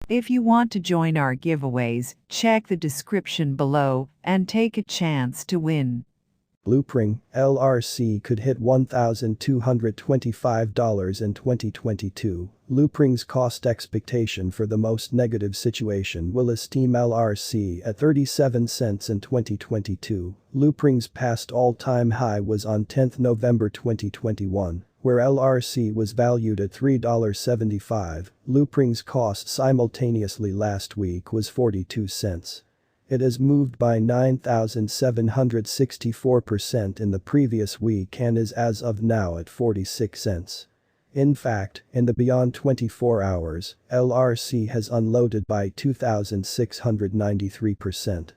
If you want to join our giveaways, check the description below and take a chance to win. Loopring, LRC could hit $1,225 in 2022. Loopring's cost expectation for the most negative situation will esteem LRC at 37 cents in 2022. Loopring's past all-time high was on 10 November 2021, where LRC was valued at $3.75. Loopring's cost simultaneously last week was 42 cents. It has moved by 9,764% in the previous week and is as of now at 46 cents. In fact, in the beyond 24 hours, LRC has unloaded by 2,693%.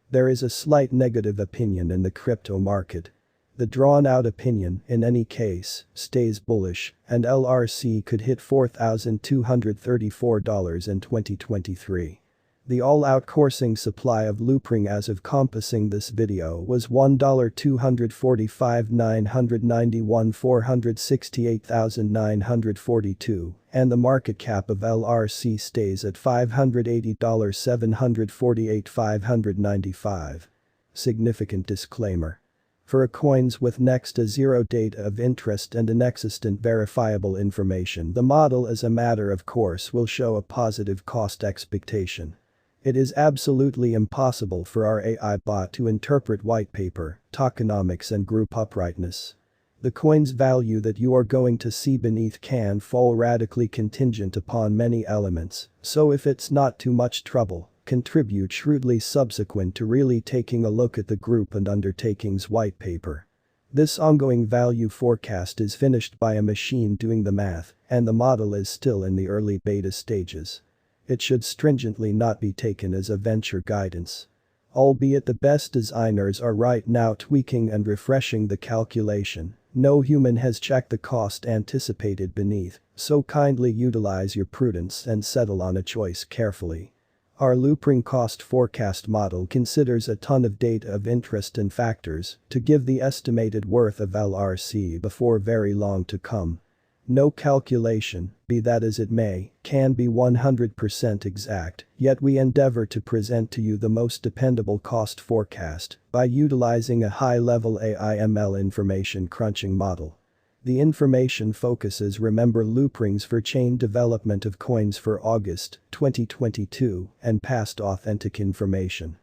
There is a slight negative opinion in the crypto market. The drawn-out opinion, in any case, stays bullish, and LRC could hit $4,234 in 2023. The all-out coursing supply of Loopring as of compassing this video was $1,245,991,468,942, and the market cap of LRC stays at $580,748,595. Significant disclaimer. For coins with next to zero data of interest and inexistent verifiable information, the model as a matter of course will show a positive cost expectation. It is absolutely impossible for our AI bot to interpret white paper, tokenomics and group uprightness. The coin's value that you are going to see beneath can fall radically contingent upon many elements, so if it's not too much trouble, contribute shrewdly subsequent to really taking a look at the group and undertaking's white paper. This ongoing value forecast is finished by a machine doing the math, and the model is still in the early beta stages. It should stringently not be taken as a venture guidance. Albeit the best designers are right now tweaking and refreshing the calculation, no human has checked the cost anticipated beneath, so kindly utilize your prudence and settle on a choice carefully. Our Loopring cost forecast model considers a ton of data of interest and factors to give the estimated worth of LRC before very long to come. No calculation, be that as it may, can be 100% exact, yet we endeavor to present to you the most dependable cost forecast by utilizing a high-level AI/ML information crunching model. The information focuses remember Loopring's for chain development of coins for August 2022 and past authentic information.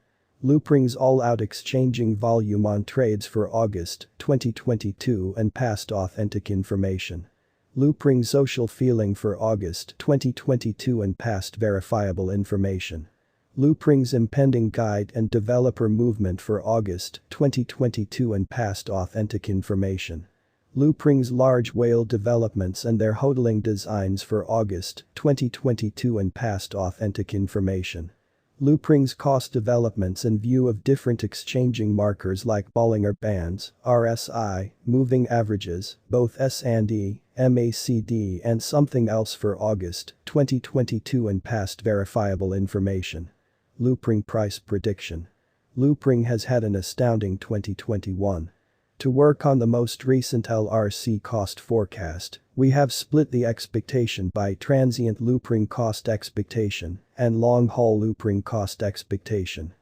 Loopring's all-out exchanging volume on trades for August 2022 and past authentic information. Loopring's social feeling for August 2022 and past verifiable information. Loopring's impending guide and developer movement for August 2022 and past authentic information. Loopring's large whale developments and their hodling designs for August 2022 and past authentic information. Loopring's cost developments in view of different exchanging markers like Bollinger Bands, RSI, moving averages, both S&E, MACD and something else for August 2022 and past verifiable information. Loopring price prediction. Loopring has had an astounding 2021. To work on the most recent LRC cost forecast, we have split the expectation by transient Loopring cost expectation and long-haul Loopring cost expectation.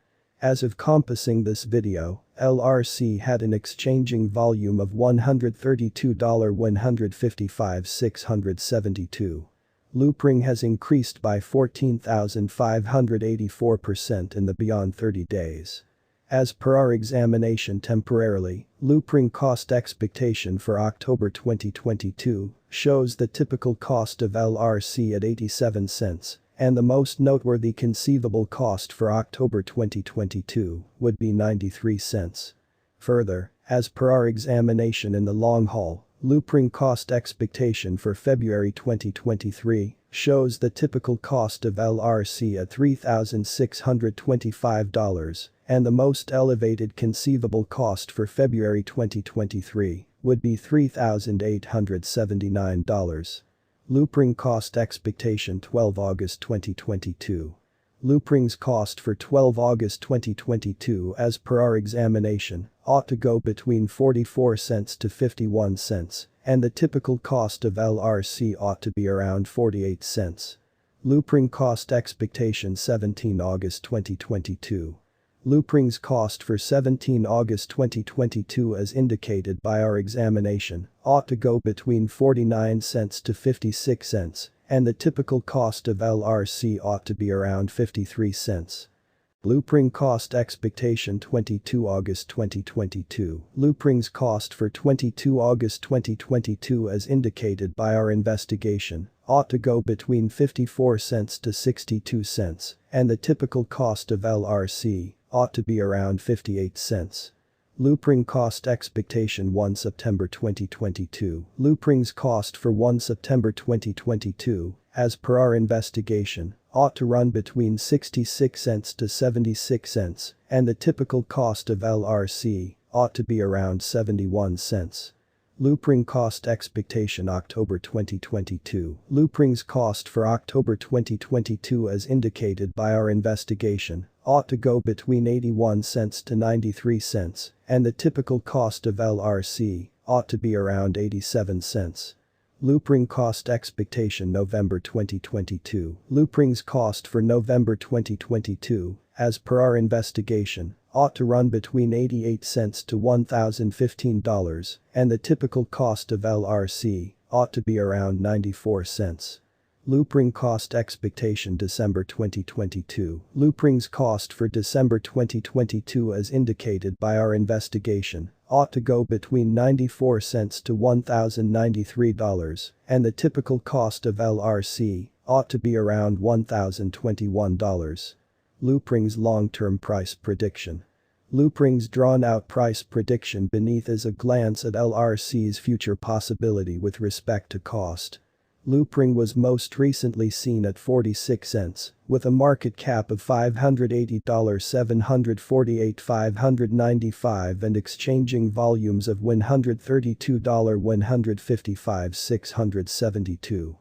As of compassing this video, LRC had an exchanging volume of $132,155,672. Loopring has increased by 14,584% in the beyond 30 days. As per our examination temporarily, Loopring cost expectation for October 2022 shows the typical cost of LRC at 87 cents, and the most noteworthy conceivable cost for October 2022 would be 93 cents. Further, as per our examination in the long haul, Loopring cost expectation for February 2023 shows the typical cost of LRC at $3,625, and the most elevated conceivable cost for February 2023 would be $3,879. Loopring cost expectation 12 August 2022. Loopring's cost for 12 August 2022 as per our examination ought to go between 44 cents to 51 cents, and the typical cost of LRC ought to be around 48 cents. Loopring cost expectation 17 August 2022. Loopring's cost for 17 August 2022 as indicated by our examination ought to go between 49 cents to 56 cents, and the typical cost of LRC ought to be around 53 cents. Loopring cost expectation 22 August 2022. Loopring's cost for 22 August 2022 as indicated by our investigation ought to go between 54 cents to 62 cents, and the typical cost of LRC ought to be around 58 cents. Loopring cost expectation 1 September 2022. Loopring's cost for 1 September 2022, as per our investigation, ought to run between 66 cents to 76 cents, and the typical cost of LRC ought to be around 71 cents. Loopring cost expectation October 2022. Loopring's cost for October 2022 as indicated by our investigation ought to go between 81 cents to 93 cents, and the typical cost of LRC ought to be around 87 cents. Loopring cost expectation November 2022. Loopring's cost for November 2022, as per our investigation, ought to run between 88 cents to $1,015, and the typical cost of LRC ought to be around 94 cents. Loopring cost expectation December 2022. Loopring's cost for December 2022 as indicated by our investigation ought to go between 94 cents to $1,093, and the typical cost of LRC ought to be around $1,021. Loopring's long-term price prediction. Loopring's drawn-out price prediction beneath is a glance at LRC's future possibility with respect to cost. Loopring was most recently seen at 46 cents, with a market cap of $580, $748,595 and exchanging volumes of $132, $155, 672.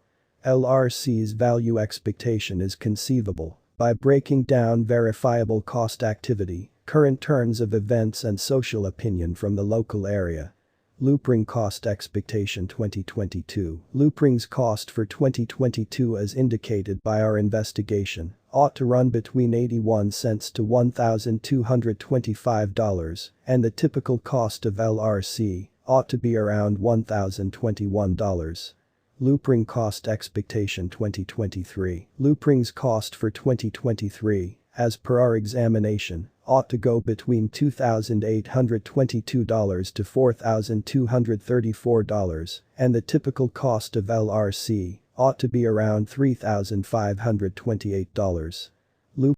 LRC's value expectation is conceivable by breaking down verifiable cost activity, current turns of events and social opinion from the local area. Loopring cost expectation 2022. Loopring's cost for 2022 as indicated by our investigation ought to run between 81 cents to $1,225, and the typical cost of LRC ought to be around $1,021. Loopring cost expectation 2023. Loopring's cost for 2023, as per our examination, ought to go between $2,822 to $4,234, and the typical cost of LRC ought to be around $3,528.